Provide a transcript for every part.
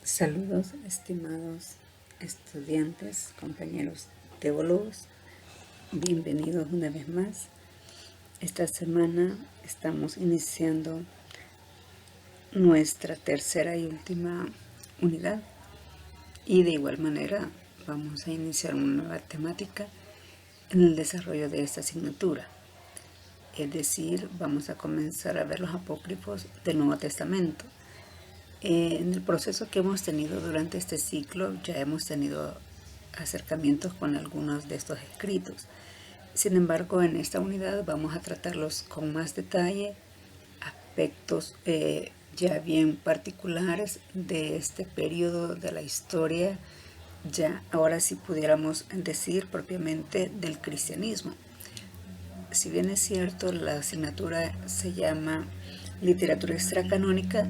Saludos, estimados estudiantes, compañeros teólogos, bienvenidos una vez más. Esta semana estamos iniciando nuestra tercera y última unidad y de igual manera vamos a iniciar una nueva temática en el desarrollo de esta asignatura. Es decir, vamos a comenzar a ver los apócrifos del Nuevo Testamento. En el proceso que hemos tenido durante este ciclo ya hemos tenido acercamientos con algunos de estos escritos. Sin embargo, en esta unidad vamos a tratarlos con más detalle, aspectos ya bien particulares de este periodo de la historia, ya ahora sí pudiéramos decir propiamente del cristianismo. Si bien es cierto, la asignatura se llama literatura extracanónica,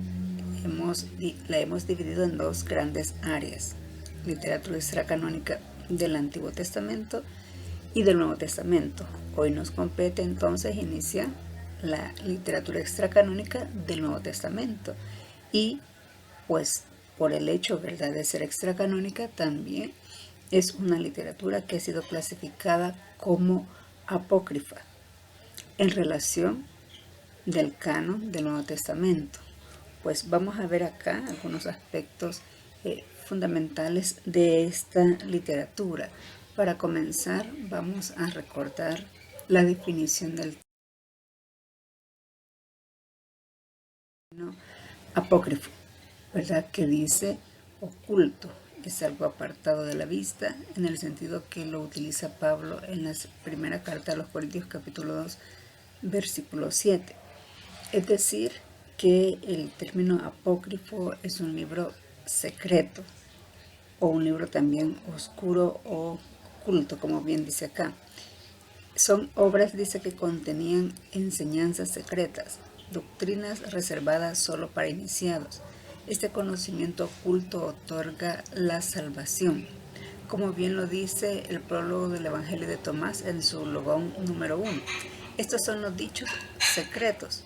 la hemos dividido en dos grandes áreas: literatura extracanónica del Antiguo Testamento y del Nuevo Testamento. Hoy nos compete entonces iniciar la literatura extracanónica del Nuevo Testamento y pues por el hecho, ¿verdad?, de ser extracanónica, también es una literatura que ha sido clasificada como apócrifa en relación del canon del Nuevo Testamento. Pues vamos a ver acá algunos aspectos fundamentales de esta literatura. Para comenzar, vamos a recordar la definición del término apócrifo, ¿verdad?, que dice oculto. Es algo apartado de la vista, en el sentido que lo utiliza Pablo en la primera carta a los Corintios capítulo 2, versículo 7. Es decir, que el término apócrifo es un libro secreto o un libro también oscuro o oculto, como bien dice acá. Son obras, dice, que contenían enseñanzas secretas, doctrinas reservadas solo para iniciados. Este conocimiento oculto otorga la salvación, como bien lo dice el prólogo del Evangelio de Tomás en su logón número 1. Estos son los dichos secretos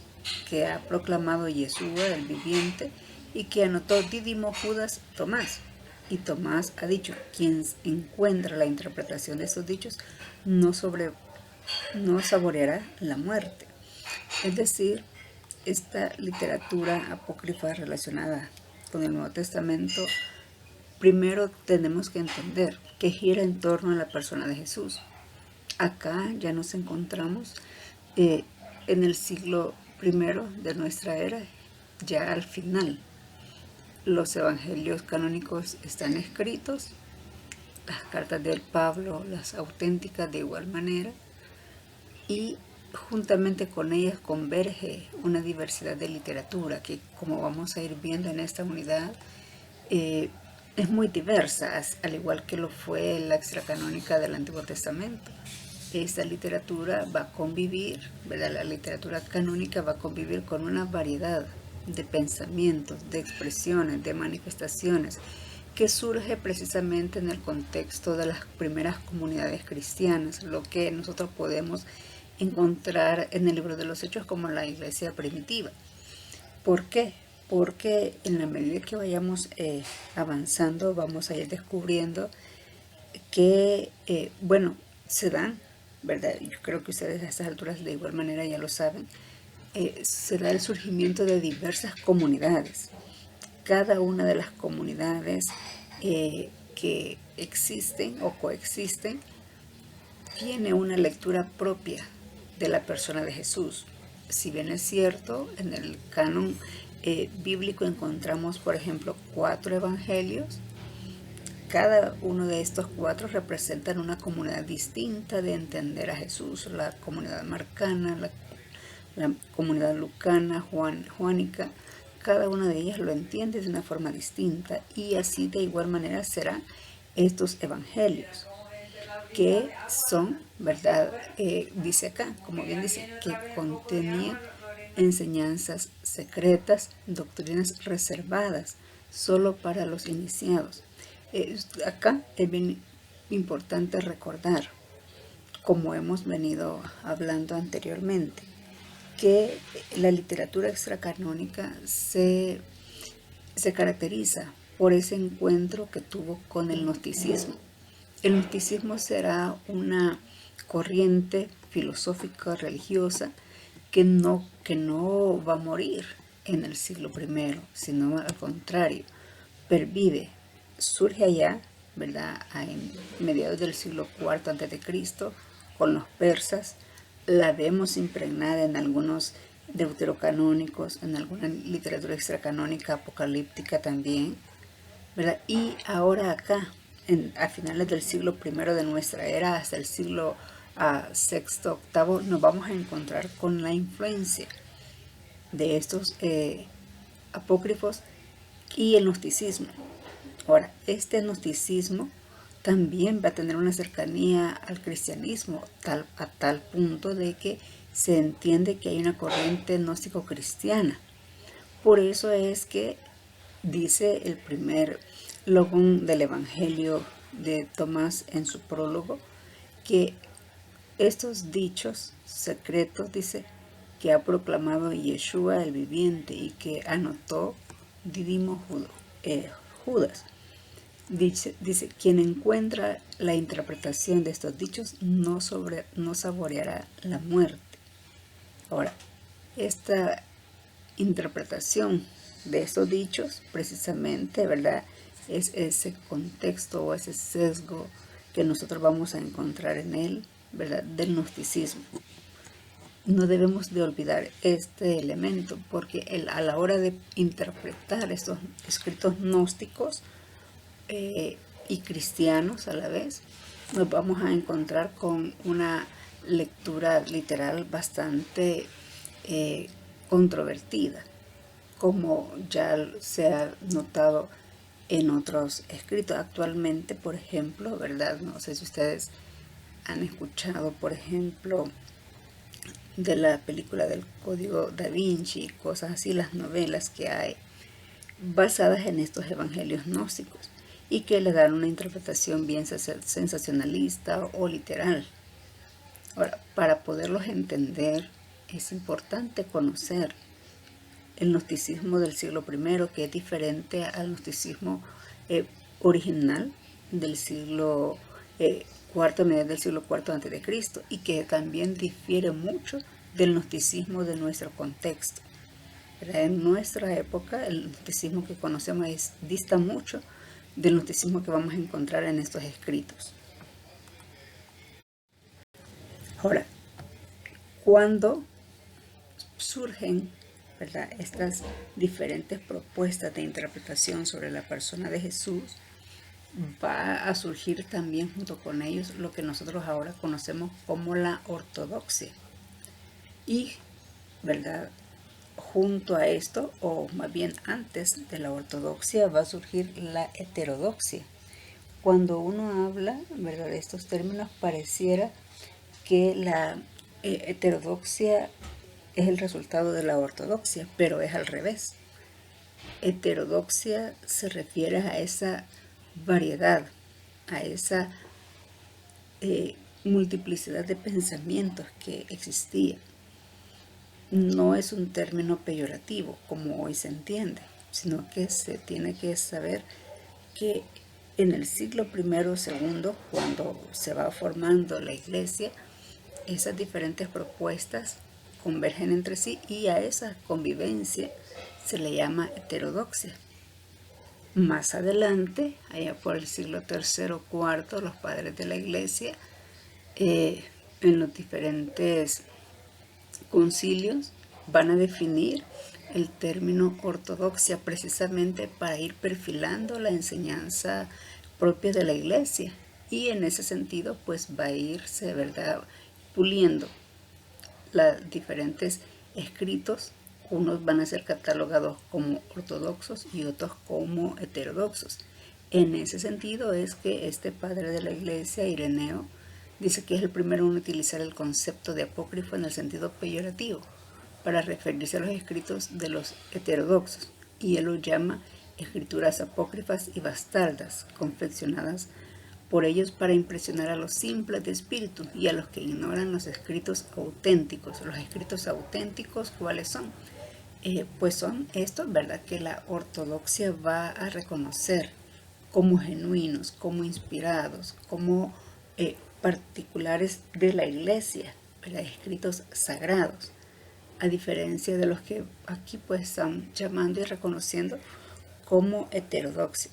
que ha proclamado Yeshua el viviente y que anotó Dídimo Judas Tomás. Y Tomás ha dicho: quien encuentra la interpretación de esos dichos no saboreará la muerte. Es decir, esta literatura apócrifa relacionada con el Nuevo Testamento, primero tenemos que entender que gira en torno a la persona de Jesús. Acá ya nos encontramos en el siglo I de nuestra era, ya al final. Los evangelios canónicos están escritos, las cartas de Pablo, las auténticas, de igual manera, y juntamente con ellas converge una diversidad de literatura que, como vamos a ir viendo en esta unidad, es muy diversa, al igual que lo fue la extracanónica del Antiguo Testamento. Esta literatura va a convivir, ¿verdad?, la literatura canónica va a convivir con una variedad de pensamientos, de expresiones, de manifestaciones, que surge precisamente en el contexto de las primeras comunidades cristianas, lo que nosotros podemos encontrar en el libro de los Hechos como la iglesia primitiva. ¿Por qué? Porque en la medida que vayamos avanzando, vamos a ir descubriendo que, se dan, ¿verdad? Yo creo que ustedes a estas alturas de igual manera ya lo saben, se da el surgimiento de diversas comunidades. Cada una de las comunidades que existen o coexisten tiene una lectura propia de la persona de Jesús. Si bien es cierto, en el canon bíblico encontramos, por ejemplo, 4 evangelios. Cada uno de estos 4 representan una comunidad distinta de entender a Jesús: la comunidad marcana, la comunidad lucana, juánica. Cada una de ellas lo entiende de una forma distinta, y así de igual manera serán estos evangelios, que son, ¿verdad?, dice acá, como bien dice, que contenían enseñanzas secretas, doctrinas reservadas solo para los iniciados. Acá es bien importante recordar, como hemos venido hablando anteriormente, que la literatura extracanónica se caracteriza por ese encuentro que tuvo con el gnosticismo. El gnosticismo será una corriente filosófica religiosa que no va a morir en el siglo I, sino al contrario, pervive, surge allá, ¿verdad?, en mediados del siglo IV a.C., con los persas. La vemos impregnada en algunos deuterocanónicos, en alguna literatura extracanónica apocalíptica también, ¿verdad? Y ahora acá, a finales del siglo I de nuestra era hasta el siglo VI, VIII, nos vamos a encontrar con la influencia de estos apócrifos y el gnosticismo. Ahora, este gnosticismo también va a tener una cercanía al cristianismo, a tal punto de que se entiende que hay una corriente gnóstico-cristiana. Por eso es que dice el primer logón del Evangelio de Tomás en su prólogo, que estos dichos secretos, dice, que ha proclamado Yeshua el viviente y que anotó Didimo Judas. Dice, quien encuentra la interpretación de estos dichos no saboreará la muerte. Ahora, esta interpretación de estos dichos, precisamente, ¿verdad?, es ese contexto o ese sesgo que nosotros vamos a encontrar en él, ¿verdad?, del gnosticismo. No debemos de olvidar este elemento, porque a la hora de interpretar estos escritos gnósticos y cristianos a la vez, nos vamos a encontrar con una lectura literal bastante controvertida, como ya se ha notado en otros escritos. Actualmente, por ejemplo, ¿verdad?, no sé si ustedes han escuchado, por ejemplo, de la película del Código Da Vinci, cosas así, las novelas que hay basadas en estos evangelios gnósticos y que le dan una interpretación bien sensacionalista o literal. Ahora, para poderlos entender es importante conocer el gnosticismo del siglo I, que es diferente al gnosticismo original del siglo IV, mediados del siglo IV a.C., y que también difiere mucho del gnosticismo de nuestro contexto. En nuestra época, el gnosticismo que conocemos dista mucho del gnosticismo que vamos a encontrar en estos escritos. Ahora, cuando surgen, ¿verdad?, estas diferentes propuestas de interpretación sobre la persona de Jesús, va a surgir también junto con ellos lo que nosotros ahora conocemos como la ortodoxia. Y, ¿verdad?, junto a esto, o más bien antes de la ortodoxia, va a surgir la heterodoxia. Cuando uno habla, ¿verdad?, de estos términos, pareciera que la heterodoxia es el resultado de la ortodoxia, pero es al revés. Heterodoxia se refiere a esa variedad, a esa multiplicidad de pensamientos que existía. No es un término peyorativo como hoy se entiende, sino que se tiene que saber que en el siglo I o II, cuando se va formando la iglesia, esas diferentes propuestas convergen entre sí y a esa convivencia se le llama heterodoxia. Más adelante, allá por el siglo III o IV, los padres de la iglesia, en los diferentes concilios, van a definir el término ortodoxia precisamente para ir perfilando la enseñanza propia de la iglesia, y en ese sentido pues va a irse, ¿verdad?, puliendo los diferentes escritos. Unos van a ser catalogados como ortodoxos y otros como heterodoxos. En ese sentido es que este padre de la iglesia, Ireneo, dice que es el primero en utilizar el concepto de apócrifo en el sentido peyorativo para referirse a los escritos de los heterodoxos, y él los llama escrituras apócrifas y bastardas, confeccionadas por ellos para impresionar a los simples de espíritu y a los que ignoran los escritos auténticos. Los escritos auténticos, ¿cuáles son? pues son estos, ¿verdad?, que la ortodoxia va a reconocer como genuinos, como inspirados, como particulares de la iglesia, ¿verdad?, escritos sagrados, a diferencia de los que aquí pues están llamando y reconociendo como heterodoxia.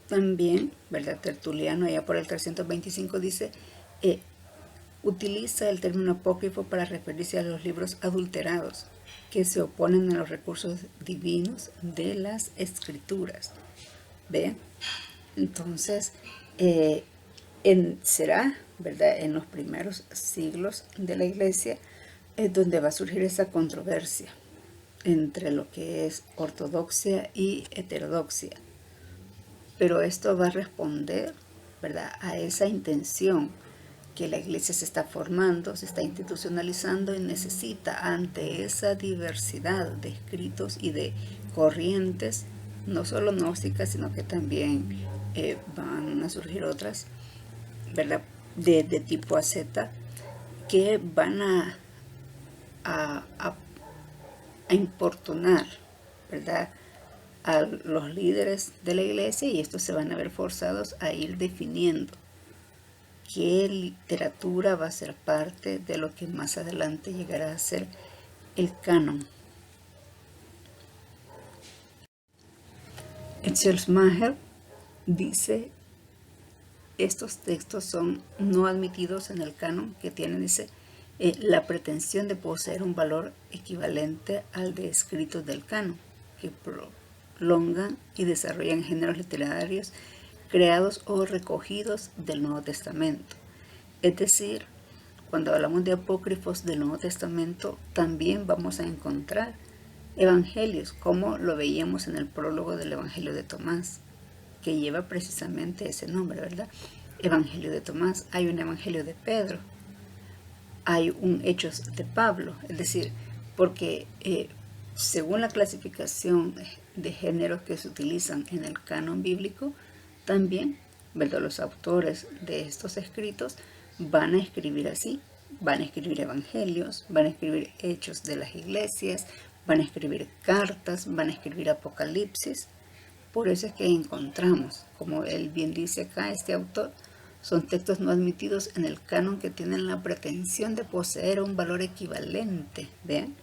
También, ¿verdad?, Tertuliano allá por el 325 dice, utiliza el término apócrifo para referirse a los libros adulterados que se oponen a los recursos divinos de las escrituras. ¿Vean? Entonces, será, ¿verdad?, en los primeros siglos de la iglesia donde va a surgir esa controversia entre lo que es ortodoxia y heterodoxia. Pero esto va a responder, ¿verdad?, a esa intención que la iglesia se está formando, se está institucionalizando y necesita, ante esa diversidad de escritos y de corrientes, no solo gnósticas, sino que también van a surgir otras, ¿verdad?, de tipo asceta, que van a importunar, ¿verdad?, a los líderes de la iglesia, y estos se van a ver forzados a ir definiendo qué literatura va a ser parte de lo que más adelante llegará a ser el canon. Schutzmacher dice, estos textos son no admitidos en el canon, que tienen, dice, la pretensión de poseer un valor equivalente al de escritos del canon, que prolongan y desarrollan géneros literarios creados o recogidos del Nuevo Testamento. Es decir, cuando hablamos de apócrifos del Nuevo Testamento, también vamos a encontrar evangelios, como lo veíamos en el prólogo del Evangelio de Tomás, que lleva precisamente ese nombre, ¿verdad? Evangelio de Tomás. Hay un Evangelio de Pedro, hay un Hechos de Pablo, es decir, porque según la clasificación de géneros que se utilizan en el canon bíblico, también, ¿verdad?, los autores de estos escritos van a escribir así, van a escribir evangelios, van a escribir hechos de las iglesias, van a escribir cartas, van a escribir apocalipsis. Por eso es que encontramos, como él bien dice acá, este autor, son textos no admitidos en el canon que tienen la pretensión de poseer un valor equivalente, vean,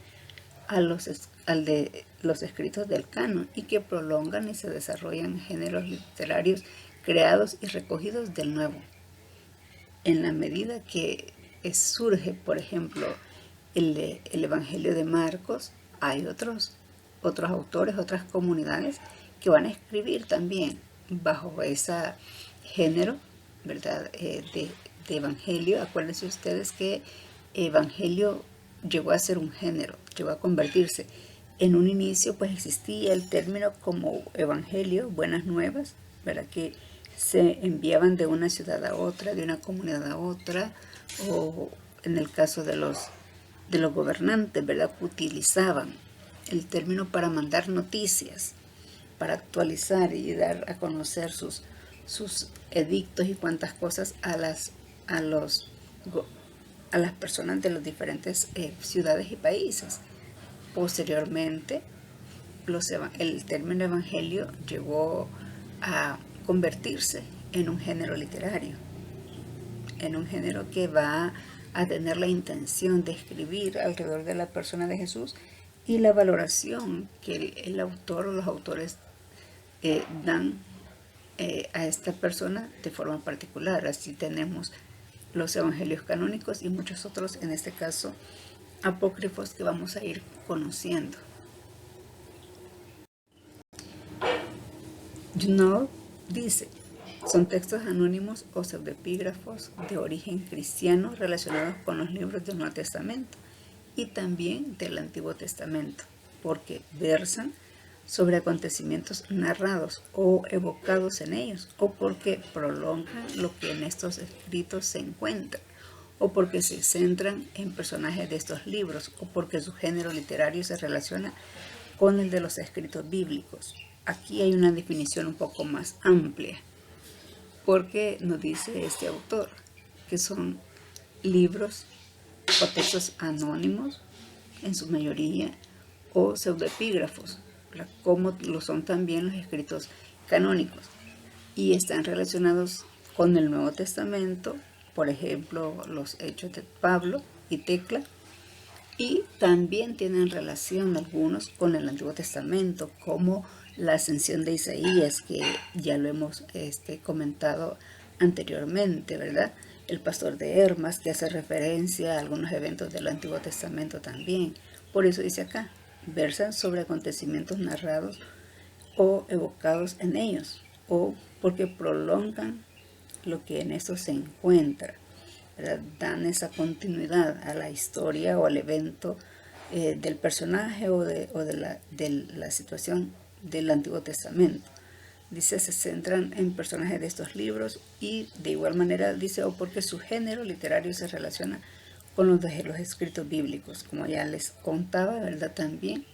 al de los escritos del canon, y que prolongan y se desarrollan géneros literarios creados y recogidos del Nuevo. En la medida que surge, por ejemplo, el Evangelio de Marcos, hay otros autores, otras comunidades que van a escribir también bajo ese género, ¿verdad?, de evangelio. Acuérdense ustedes que evangelio llegó a ser un género, llegó a convertirse. En un inicio pues existía el término como evangelio, buenas nuevas, ¿verdad?, que se enviaban de una ciudad a otra, de una comunidad a otra, o en el caso de los gobernantes, ¿verdad?, que utilizaban el término para mandar noticias, para actualizar y dar a conocer sus edictos y cuantas cosas a las personas de las diferentes ciudades y países. Posteriormente, el término evangelio llegó a convertirse en un género literario, en un género que va a tener la intención de escribir alrededor de la persona de Jesús y la valoración que el autor o los autores dan a esta persona de forma particular. Así tenemos los evangelios canónicos y muchos otros, en este caso apócrifos, que vamos a ir conociendo. Junod dice, son textos anónimos o pseudoepígrafos de origen cristiano relacionados con los libros del Nuevo Testamento y también del Antiguo Testamento, porque versan sobre acontecimientos narrados o evocados en ellos, o porque prolongan lo que en estos escritos se encuentra, o porque se centran en personajes de estos libros, o porque su género literario se relaciona con el de los escritos bíblicos. Aquí hay una definición un poco más amplia, porque nos dice este autor que son libros o textos anónimos en su mayoría, o pseudoepígrafos, como lo son también los escritos canónicos, y están relacionados con el Nuevo Testamento, por ejemplo, los Hechos de Pablo y Tecla, y también tienen relación algunos con el Antiguo Testamento, como la ascensión de Isaías, que ya lo hemos comentado anteriormente, ¿verdad? El pastor de Hermas, que hace referencia a algunos eventos del Antiguo Testamento también. Por eso dice acá, versan sobre acontecimientos narrados o evocados en ellos, o porque prolongan lo que en eso se encuentra, ¿verdad? Dan esa continuidad a la historia o al evento del personaje o de la situación del Antiguo Testamento. Dice, se centran en personajes de estos libros, y de igual manera dice, o porque su género literario se relaciona con los de los escritos bíblicos, como ya les contaba, ¿verdad? También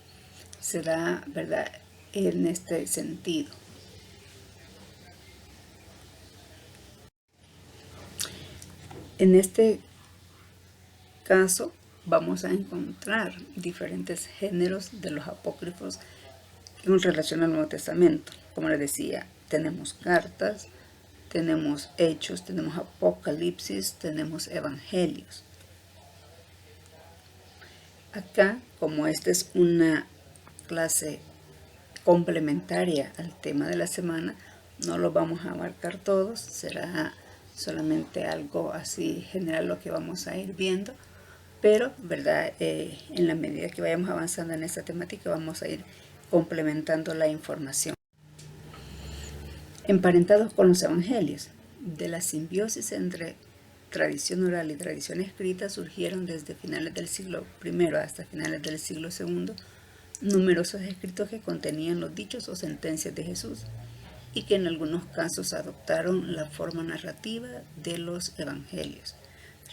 se da, ¿verdad?, en este sentido. En este caso vamos a encontrar diferentes géneros de los apócrifos en relación al Nuevo Testamento. Como les decía, tenemos cartas, tenemos hechos, tenemos apocalipsis, tenemos evangelios. Acá, como esta es una clase complementaria al tema de la semana, no lo vamos a abarcar todos, será solamente algo así general lo que vamos a ir viendo, pero ¿verdad? En la medida que vayamos avanzando en esta temática vamos a ir complementando la información. Emparentados con los evangelios, de la simbiosis entre tradición oral y tradición escrita surgieron desde finales del siglo I hasta finales del siglo II numerosos escritos que contenían los dichos o sentencias de Jesús y que en algunos casos adoptaron la forma narrativa de los evangelios.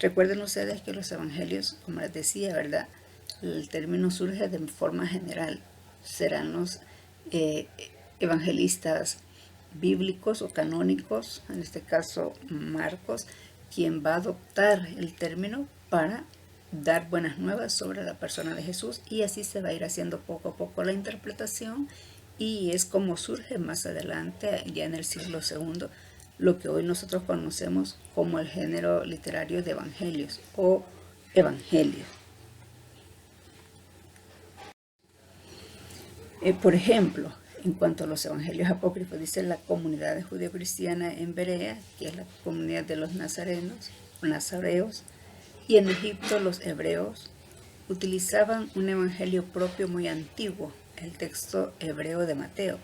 Recuerden ustedes que los evangelios, como les decía, ¿verdad?, el término surge de forma general. Serán los evangelistas bíblicos o canónicos, en este caso Marcos, quien va a adoptar el término para dar buenas nuevas sobre la persona de Jesús, y así se va a ir haciendo poco a poco la interpretación, y es como surge más adelante, ya en el siglo II, lo que hoy nosotros conocemos como el género literario de evangelios o evangelios. Por ejemplo, en cuanto a los evangelios apócrifos, dice la comunidad judeocristiana en Berea, que es la comunidad de los nazareos, y en Egipto los hebreos utilizaban un evangelio propio muy antiguo, el texto hebreo de Mateo,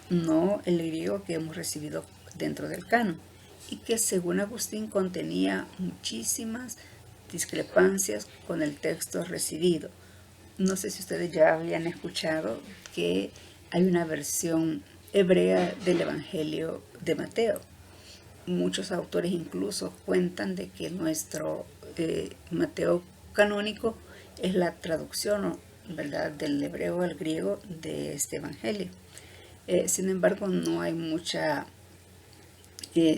no el griego que hemos recibido dentro del canon, y que según Agustín contenía muchísimas discrepancias con el texto recibido. No sé si ustedes ya habían escuchado que hay una versión hebrea del Evangelio de Mateo. Muchos autores incluso cuentan de que nuestro Mateo canónico es la traducción, ¿verdad?, del hebreo al griego de este Evangelio. Sin embargo, no hay mucha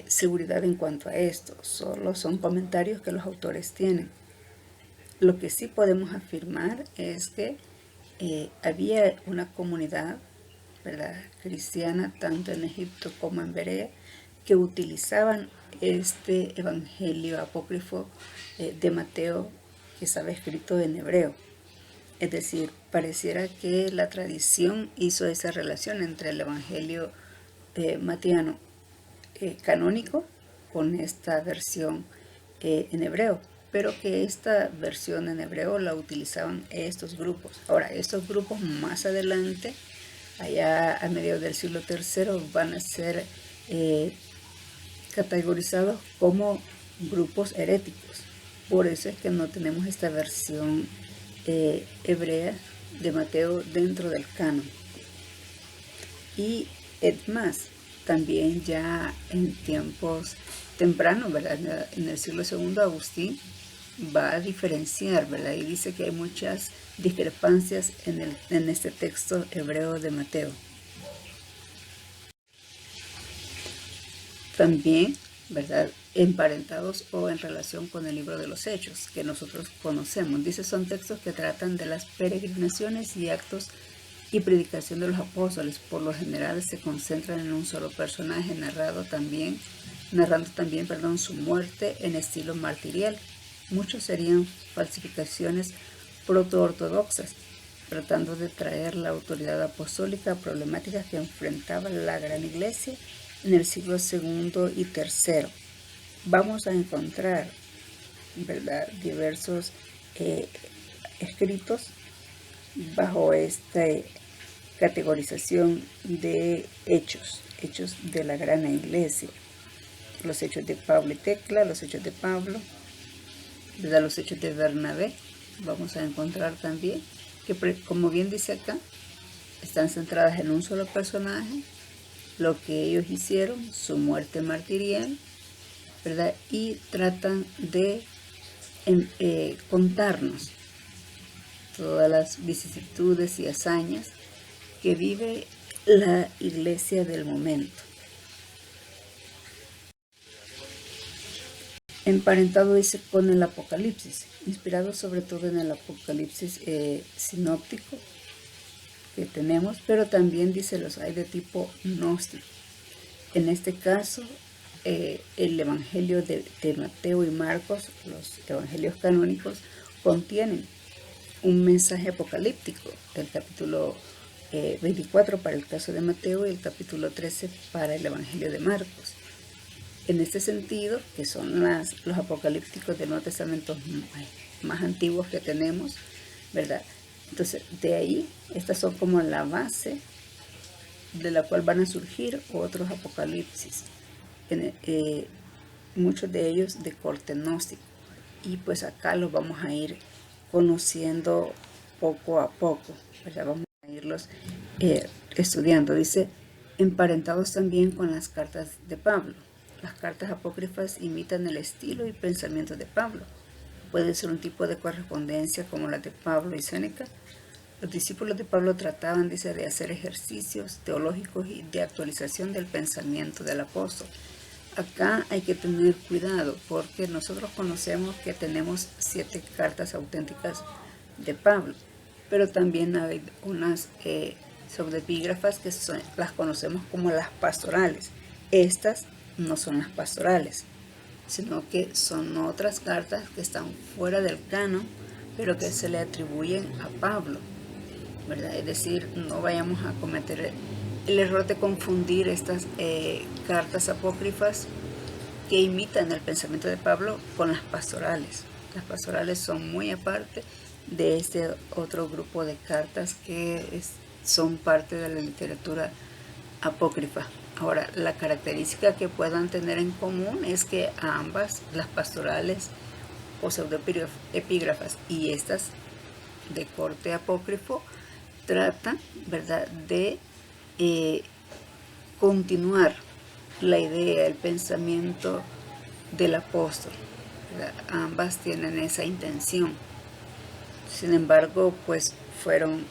seguridad en cuanto a esto, solo son comentarios que los autores tienen. Lo que sí podemos afirmar es que había una comunidad, ¿verdad?, cristiana, tanto en Egipto como en Berea, que utilizaban este evangelio apócrifo de Mateo, que estaba escrito en hebreo. Es decir, pareciera que la tradición hizo esa relación entre el evangelio mateano canónico con esta versión en hebreo, pero que esta versión en hebreo la utilizaban estos grupos. Ahora, estos grupos más adelante, allá a mediados del siglo III, van a ser categorizados como grupos heréticos. Por eso es que no tenemos esta versión hebrea de Mateo dentro del canon. Y es más, también ya en tiempos tempranos, ¿verdad?, en el siglo II, Agustín va a diferenciar, ¿verdad?, y dice que hay muchas discrepancias en este texto hebreo de Mateo. También ¿verdad? Emparentados o en relación con el libro de los Hechos, que nosotros conocemos. Dice, son textos que tratan de las peregrinaciones y actos y predicación de los apóstoles. Por lo general se concentran en un solo personaje, narrando también su muerte en estilo martirial. Muchos serían falsificaciones proto-ortodoxas, tratando de traer la autoridad apostólica a problemáticas que enfrentaba la gran iglesia en el siglo II y III. Vamos a encontrar, ¿verdad?, diversos escritos bajo esta categorización de hechos de la gran iglesia. Los hechos de Pablo y Tecla, los hechos de Pablo, ¿verdad?, los hechos de Bernabé. Vamos a encontrar también que, como bien dice acá, están centradas en un solo personaje, lo que ellos hicieron, su muerte martirial, ¿verdad? Y tratan de contarnos todas las vicisitudes y hazañas que vive la iglesia del momento. Emparentado, dice, con el Apocalipsis, inspirado sobre todo en el Apocalipsis sinóptico que tenemos, pero también, dice, los hay de tipo gnóstico. En este caso, el Evangelio de Mateo y Marcos, los evangelios canónicos, contienen un mensaje apocalíptico, el capítulo 24 para el caso de Mateo y el capítulo 13 para el Evangelio de Marcos. En este sentido, que son los apocalípticos del Nuevo Testamento más antiguos que tenemos, ¿verdad? Entonces, de ahí, estas son como la base de la cual van a surgir otros apocalipsis, muchos de ellos de corte gnóstico. Y pues acá los vamos a ir conociendo poco a poco, ¿verdad? Vamos a irlos estudiando. Dice, emparentados también con las cartas de Pablo. Las cartas apócrifas imitan el estilo y pensamiento de Pablo. Puede ser un tipo de correspondencia como la de Pablo y Séneca. Los discípulos de Pablo trataban, dice, de hacer ejercicios teológicos y de actualización del pensamiento del apóstol. Acá hay que tener cuidado porque nosotros conocemos que tenemos 7 cartas auténticas de Pablo, pero también hay unas pseudoepígrafas que las conocemos como las pastorales. Estas no son las pastorales, sino que son otras cartas que están fuera del canon, pero que se le atribuyen a Pablo, ¿verdad? Es decir, no vayamos a cometer el error de confundir estas cartas apócrifas que imitan el pensamiento de Pablo con las pastorales. Las pastorales son muy aparte de este otro grupo de cartas que son parte de la literatura apócrifa. Ahora, la característica que puedan tener en común es que ambas, las pastorales o pseudoepígrafas y estas de corte apócrifo, tratan, ¿verdad?, de continuar la idea, el pensamiento del apóstol, ¿verdad? Ambas tienen esa intención. Sin embargo, pues fueron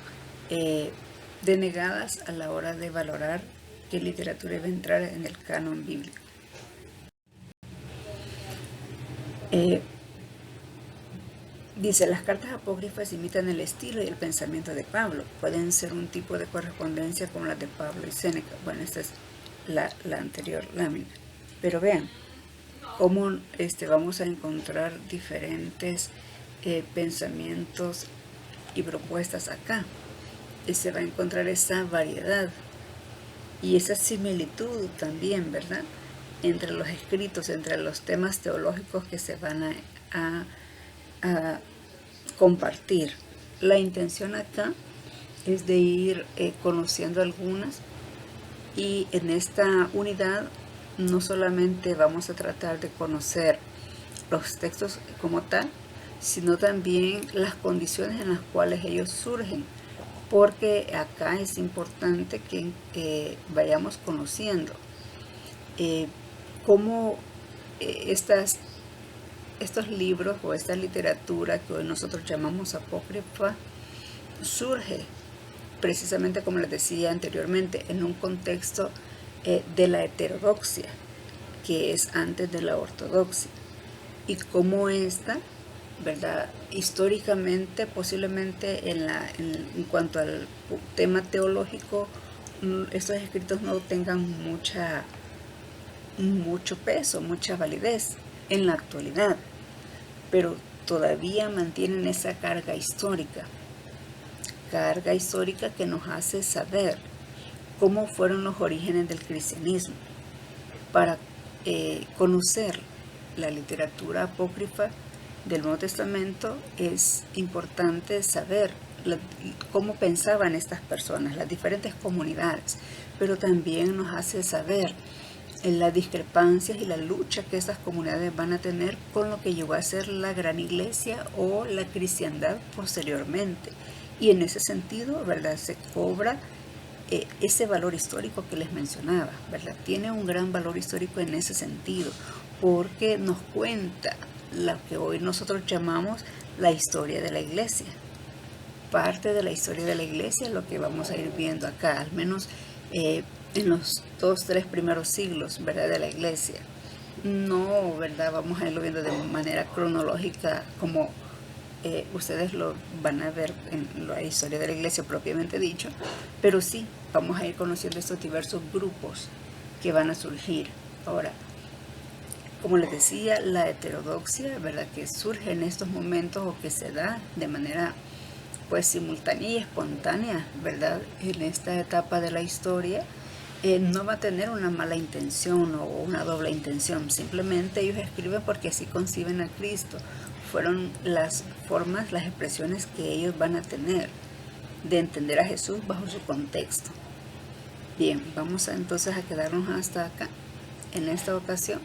denegadas a la hora de valorar qué literatura iba a entrar en el canon bíblico. Dice, las cartas apócrifas imitan el estilo y el pensamiento de Pablo. Pueden ser un tipo de correspondencia como las de Pablo y Séneca. Bueno, esta es la anterior lámina. Pero vean cómo vamos a encontrar diferentes pensamientos y propuestas acá. Se va a encontrar esa variedad y esa similitud también, ¿verdad?, entre los escritos, entre los temas teológicos que se van a compartir. La intención acá es de ir conociendo algunas, y en esta unidad no solamente vamos a tratar de conocer los textos como tal, sino también las condiciones en las cuales ellos surgen, porque acá es importante que vayamos conociendo cómo estos libros o esta literatura que hoy nosotros llamamos apócrifa surge precisamente, como les decía anteriormente, en un contexto de la heterodoxia. que es antes de la ortodoxia, y cómo esta, ¿verdad? Históricamente, posiblemente en cuanto al tema teológico, estos escritos no tengan mucho peso, mucha validez en la actualidad, pero todavía mantienen esa carga histórica que nos hace saber cómo fueron los orígenes del cristianismo. Para conocer la literatura apócrifa del Nuevo Testamento es importante saber cómo pensaban estas personas, las diferentes comunidades, pero también nos hace saber las discrepancias y la lucha que estas comunidades van a tener con lo que llegó a ser la gran iglesia o la cristiandad posteriormente. Y en ese sentido, ¿verdad?, se cobra ese valor histórico que les mencionaba, ¿verdad? Tiene un gran valor histórico en ese sentido, porque nos cuenta lo que hoy nosotros llamamos la historia de la iglesia. Parte de la historia de la iglesia es lo que vamos a ir viendo acá, al menos en los 2-3 primeros siglos, ¿verdad?, de la iglesia. No, ¿verdad?, vamos a irlo viendo de manera cronológica como ustedes lo van a ver en la historia de la iglesia propiamente dicho, pero sí vamos a ir conociendo estos diversos grupos que van a surgir. Ahora, como les decía, la heterodoxia, ¿verdad?, que surge en estos momentos o que se da de manera pues simultánea y espontánea, ¿verdad?, en esta etapa de la historia, no va a tener una mala intención o una doble intención. Simplemente ellos escriben porque así conciben a Cristo. Fueron las formas, las expresiones que ellos van a tener de entender a Jesús bajo su contexto. Bien, vamos entonces a quedarnos hasta acá en esta ocasión.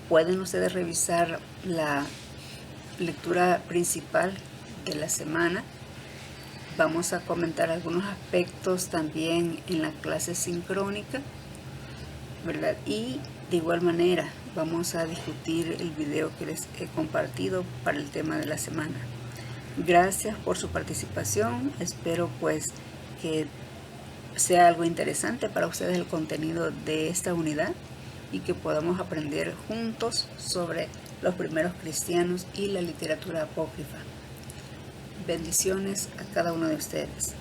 Pueden ustedes revisar la lectura principal de la semana. Vamos a comentar algunos aspectos también en la clase sincrónica, ¿verdad? Y de igual manera vamos a discutir el video que les he compartido para el tema de la semana. Gracias por su participación. Espero pues que sea algo interesante para ustedes el contenido de esta unidad y que podamos aprender juntos sobre los primeros cristianos y la literatura apócrifa. Bendiciones a cada uno de ustedes.